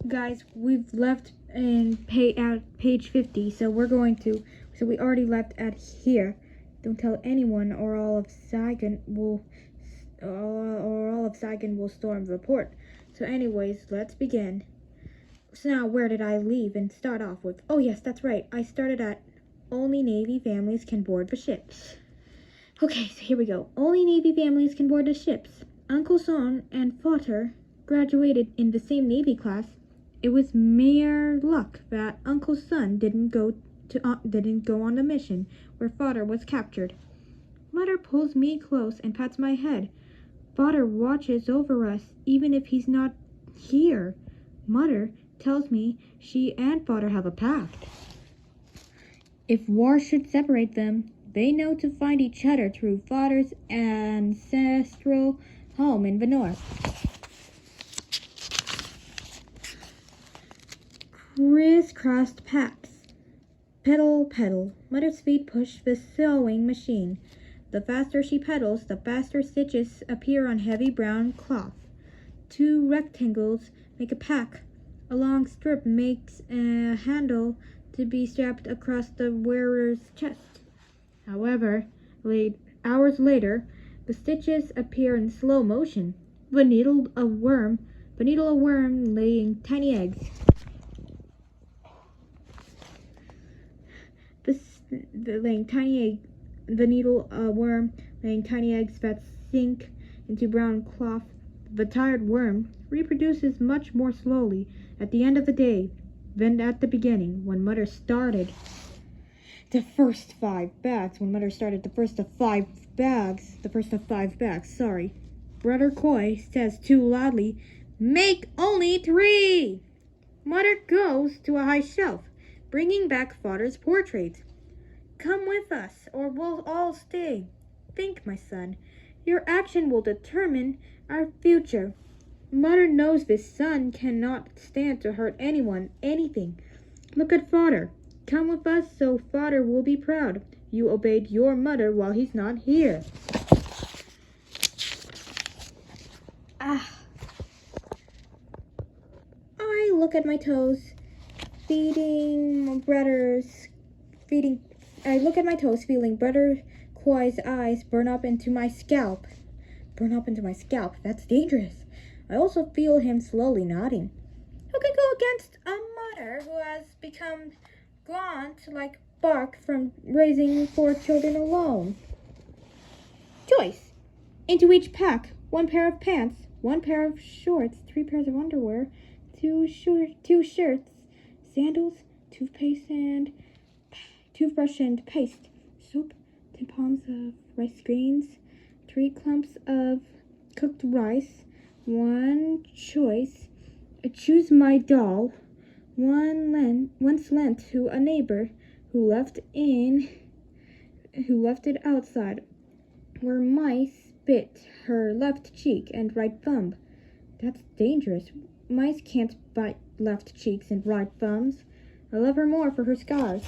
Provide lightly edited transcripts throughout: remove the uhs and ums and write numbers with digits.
Guys, we've left at page 50, so we already left at here. Don't tell anyone, or all of Saigon will storm the report. So anyways, let's begin. So now, where did I leave and start off with? Oh yes, that's right. I started at only Navy families can board the ships. Okay, so here we go. Only Navy families can board the ships. Uncle Son and Father graduated in the same Navy class. It was mere luck that Uncle Son didn't go on the mission where Father was captured. Mother pulls me close and pats my head. Father watches over us even if he's not here. Mother tells me she and Father have a pact. If war should separate them, they know to find each other through Father's ancestral home in the north. Crisscrossed paps. Pedal, pedal. Mother's feet push the sewing machine. The faster she pedals, the faster stitches appear on heavy brown cloth. Two rectangles make a pack. A long strip makes a handle to be strapped across the wearer's chest. However, hours later, the stitches appear in slow motion. The needle a worm laying tiny eggs. The needle a worm laying tiny eggs that sink into brown cloth. The tired worm reproduces much more slowly at the end of the day than at the beginning when Mother started the first of five bags. Brother Coy says too loudly, "Make only 3!" Mother goes to a high shelf, bringing back Father's portraits. "Come with us, or we'll all stay. Think, my son. Your action will determine our future." Mother knows this son cannot stand to hurt anything. "Look at Father. Come with us so Father will be proud. You obeyed your mother while he's not here." I look at my toes, feeling Brother Coy's eyes burn up into my scalp. That's dangerous. I also feel him slowly nodding. Who can go against a mother who has become gaunt like bark from raising 4 children alone? Choice. Into each pack, 1 pair of pants, 1 pair of shorts, 3 pairs of underwear, 2 shirts, sandals, toothbrush and paste, soap, 10 palms of rice grains, 3 clumps of cooked rice, 1 choice. Choose my doll, once lent to a neighbor who left it outside, where mice bit her left cheek and right thumb. That's dangerous. Mice can't bite left cheeks and right thumbs. I love her more for her scars.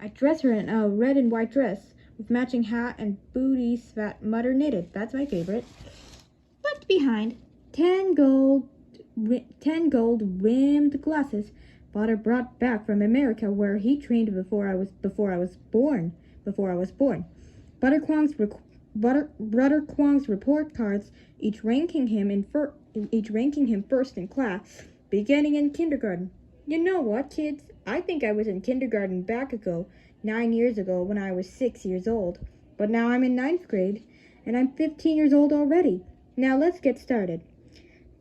I dress her in a red and white dress with matching hat and booties that Mother knitted. That's my favorite. Left behind, 10 gold rimmed glasses Father brought back from America, where he trained before I was born. Brother Kwong's report cards, each ranking him first in class, beginning in kindergarten. You know what, kids? I think I was in kindergarten 9 years ago, when I was 6 years old. But now I'm in 9th grade, and I'm 15 years old already. Now let's get started.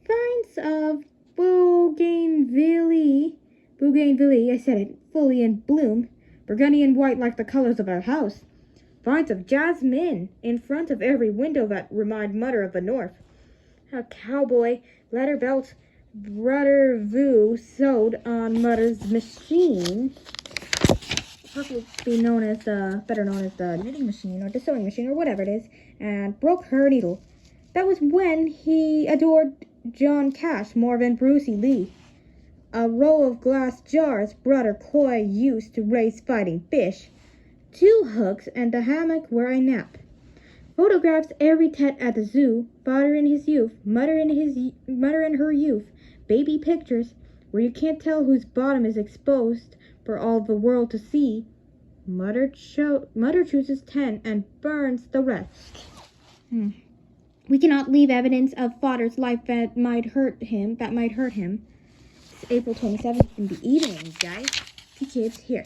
Vines of bougainvillea, I said it, fully in bloom, burgundy and white like the colors of our house. Vines of jasmine in front of every window that remind Mother of the North. A cowboy leather belt Brother Vu sewed on Mother's machine, better known as the knitting machine or the sewing machine or whatever it is, and broke her needle. That was when he adored John Cash more than Brucey Lee. A row of glass jars Brother Coy used to raise fighting fish. 2 hooks and the hammock where I nap. Photographs every tet at the zoo, father in his youth, mother in her youth, baby pictures, where you can't tell whose bottom is exposed for all the world to see. Mother chooses 10 and burns the rest. We cannot leave evidence of father's life that might hurt him. It's April 27th in the evening, guys. The kids here.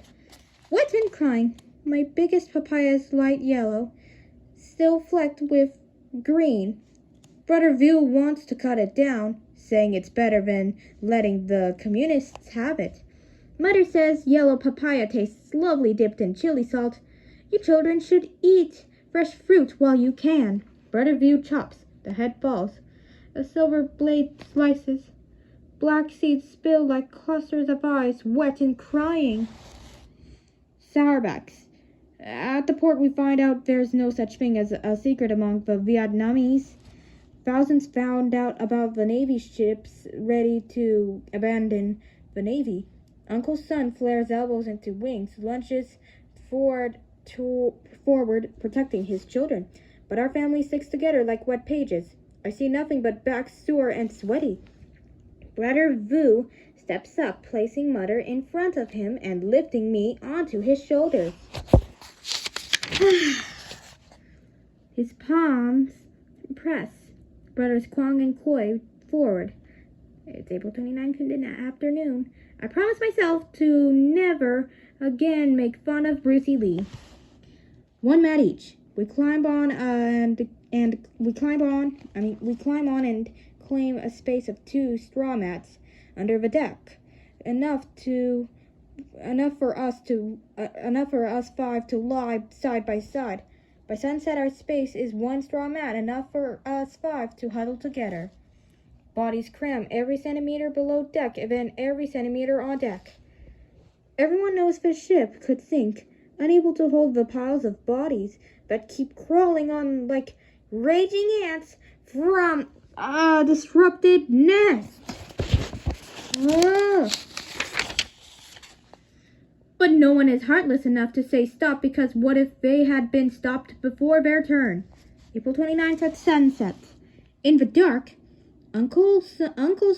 Wet and crying. My biggest papaya is light yellow, still flecked with green. Brother Vu wants to cut it down, saying it's better than letting the communists have it. Mother says yellow papaya tastes lovely dipped in chili salt. You children should eat fresh fruit while you can. Brother Vu chops. The head falls. A silver blade slices. Black seeds spill like clusters of eyes, wet and crying. Sourbacks. At the port we find out there's no such thing as a secret among the Vietnamese. Thousands found out about the Navy ships ready to abandon the Navy. Uncle's son flares elbows into wings, lunges forward, protecting his children. But our family sticks together like wet pages. I see nothing but backs sore and sweaty. Brother Vu steps up, placing Mother in front of him and lifting me onto his shoulders. His palms press. Brothers Kwong and Koi forward. It's April 29th in the afternoon. I promise myself to never again make fun of Brucey Lee. One mat each. We climb on and claim a space of 2 straw mats under the deck, enough for us 5 to lie side by side. By sunset, our space is 1 straw mat, enough for us 5 to huddle together. Bodies cram every centimeter below deck and then every centimeter on deck. Everyone knows the ship could sink, unable to hold the piles of bodies that keep crawling on like raging ants from a disrupted nest. But no one is heartless enough to say stop, because what if they had been stopped before their turn? April 29th at sunset. In the dark, Uncle's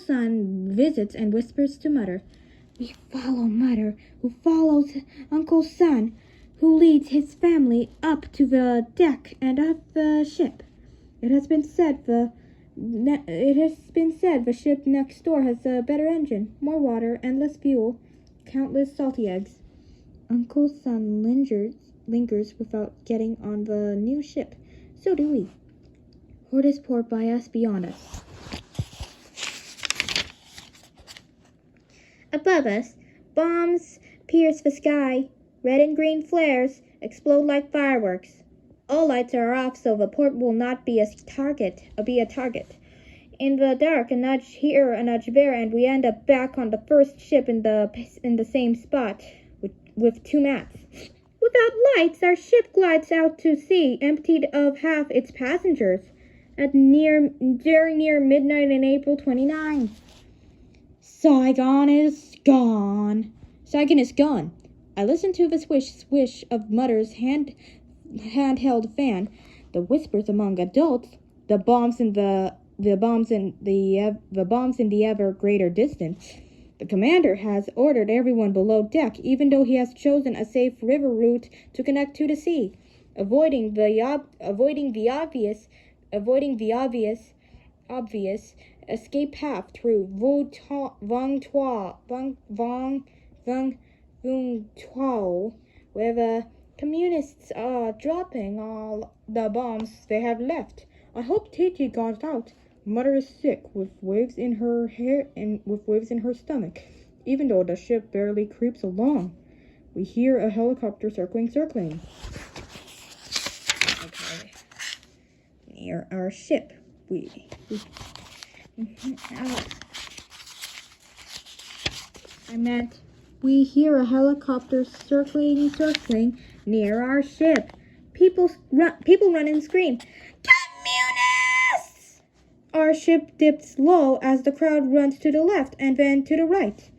son visits and whispers to Mother. We follow Mother, who follows Uncle's son, who leads his family up to the deck and of the ship. It has been said the ship next door has a better engine, more water, endless fuel, countless salty eggs. Uncle's son lingers without getting on the new ship. So do we. Port is port by us, beyond us. Above us, bombs pierce the sky. Red and green flares explode like fireworks. All lights are off, so the port will not be a target. In the dark, a nudge here, a nudge there, and we end up back on the first ship in the same spot with 2 mats. Without lights, our ship glides out to sea, emptied of half its passengers, during near midnight in April 29. Saigon is gone. I listen to the swish of Mother's handheld fan, the whispers among adults, the bombs in the ever greater distance. The commander has ordered everyone below deck, even though he has chosen a safe river route to connect to the sea, avoiding the obvious escape path through Vung Tuo, where the communists are dropping all the bombs they have left. I hope Titi got out. Mother is sick, with waves in her hair and with waves in her stomach, even though the ship barely creeps along. We hear a helicopter circling. Okay. Near our ship. We hear a helicopter circling near our ship. People run and scream, "Communists!" Our ship dips low as the crowd runs to the left and then to the right.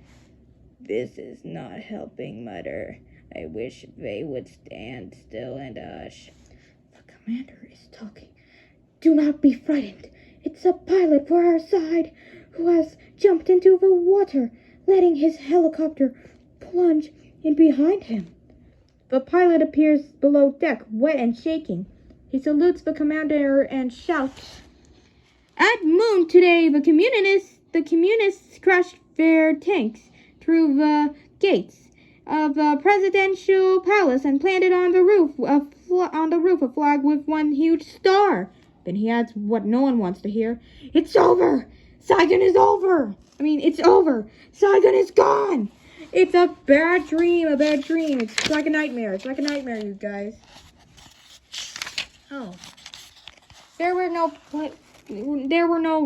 This is not helping, Mother. I wish they would stand still and hush. Look, commander is talking. Do not be frightened. It's a pilot for our side who has jumped into the water, letting his helicopter plunge in behind him. The pilot appears below deck, wet and shaking. He salutes the commander and shouts, "At Moon today, the communists crashed their tanks through the gates of the presidential palace and planted on the roof a flag with one huge star." Then he adds what no one wants to hear. "It's over! Saigon is over! It's over! Saigon is gone! It's a bad dream, It's like a nightmare. It's like a nightmare, you guys." Oh. There were no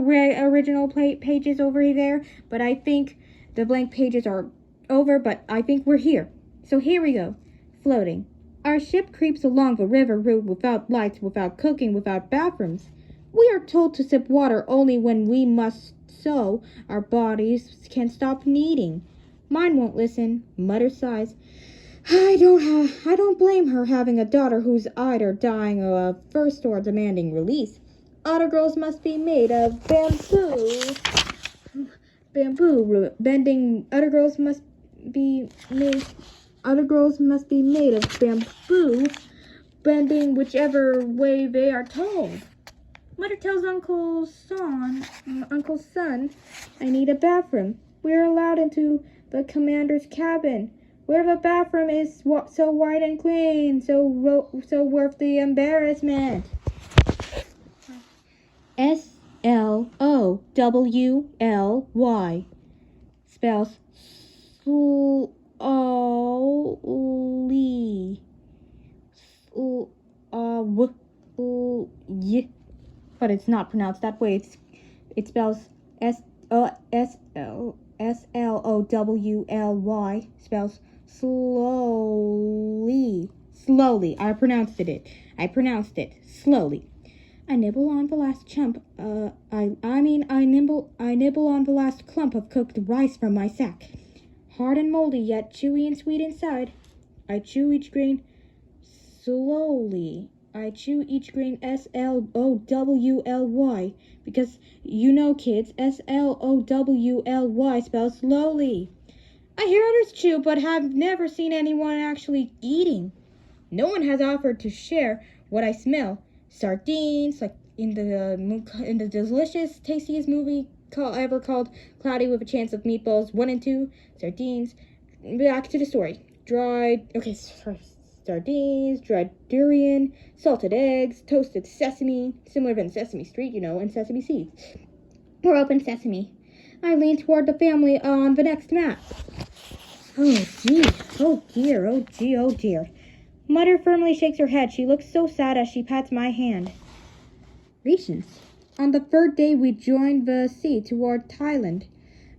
original pages over there, but I think the blank pages are over, but I think we're here. So here we go. Floating. Our ship creeps along the river route without lights, without cooking, without bathrooms. We are told to sip water only when we must, so our bodies can stop needing. Mine won't listen. Mother sighs. I don't blame her having a daughter whose eyes are dying of thirst or demanding release. Other girls must be made of bamboo. Other girls must be made of bamboo, bending whichever way they are told. Mother tells Uncle Son, I need a bathroom. We're allowed into the commander's cabin, where the bathroom is so white and clean, so worth the embarrassment. Slowly spells slowly. But it's not pronounced that way. It spells slowly. Spells slowly. Slowly. I pronounced it slowly. I nibble on the last I nibble on the last clump of cooked rice from my sack. Hard and moldy, yet chewy and sweet inside. I chew each grain slowly. slowly, because you know, kids, slowly spells slowly. I hear others chew, but have never seen anyone actually eating. No one has offered to share what I smell. Sardines, like in the delicious, tastiest movie ever called Cloudy with a Chance of Meatballs 1 and 2. Sardines. Back to the story. Sardines, dried durian, salted eggs, toasted sesame, similar than Sesame Street, and sesame seeds. Or open sesame. I lean toward the family on the next map. Oh, gee. Oh, dear. Oh, gee. Oh, dear. Mother firmly shakes her head. She looks so sad as she pats my hand. Rations. On the third day, we joined the sea toward Thailand.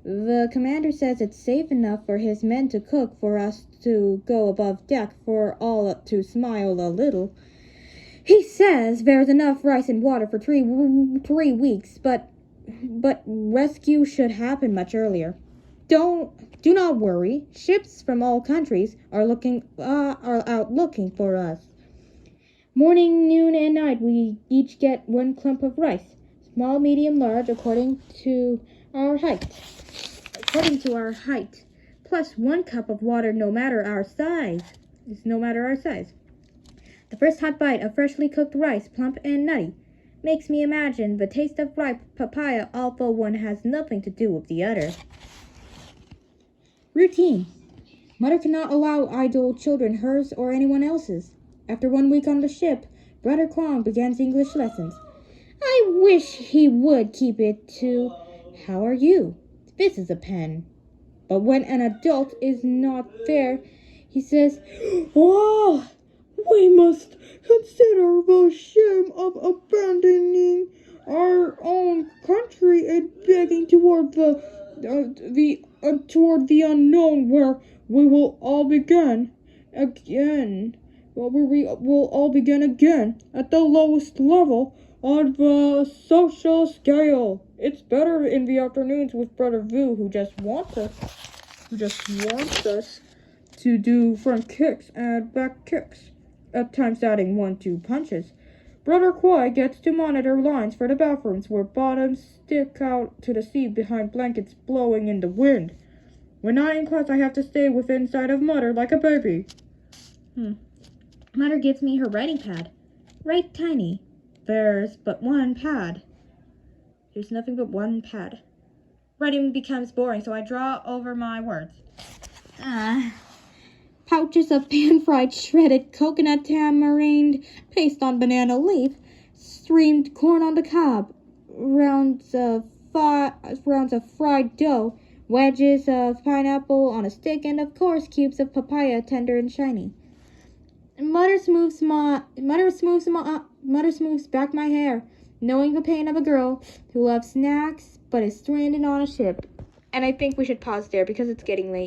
The commander says it's safe enough for his men to cook, for us to go above deck, for all to smile a little. He says there's enough rice and water for 3 weeks, but rescue should happen much earlier. Do not worry. Ships from all countries are out looking for us. Morning, noon, and night we each get 1 clump of rice. Small, medium, large, according to our height. Plus 1 cup of water no matter our size. The first hot bite of freshly cooked rice, plump and nutty, makes me imagine the taste of ripe papaya, although one has nothing to do with the other. Routine. Mother cannot allow idle children, hers or anyone else's. After 1 week on the ship, Brother Kwong begins English lessons. I wish he would keep it to, "How are you?" This is a pen. But when an adult is not there, he says, "Oh, we must consider the shame of abandoning our own country and begging toward the unknown, where we will all begin again. At the lowest level on the social scale. It's better in the afternoons with Brother Vu, who just wants us to do front kicks and back kicks, at times adding 1-2 punches. Brother Kwai gets to monitor lines for the bathrooms where bottoms stick out to the sea behind blankets blowing in the wind. When not in class, I have to stay within sight of Mother like a baby. Mother gives me her writing pad. Right tiny. There's but one pad. There's nothing but one pad. Writing becomes boring, so I draw over my words. Pouches of pan-fried shredded coconut tamarind paste on banana leaf, streamed corn on the cob, rounds of fried dough, wedges of pineapple on a stick, and of course cubes of papaya, tender and shiny. Mother smooths back my hair, knowing the pain of a girl who loves snacks but is stranded on a ship. And I think we should pause there because it's getting late.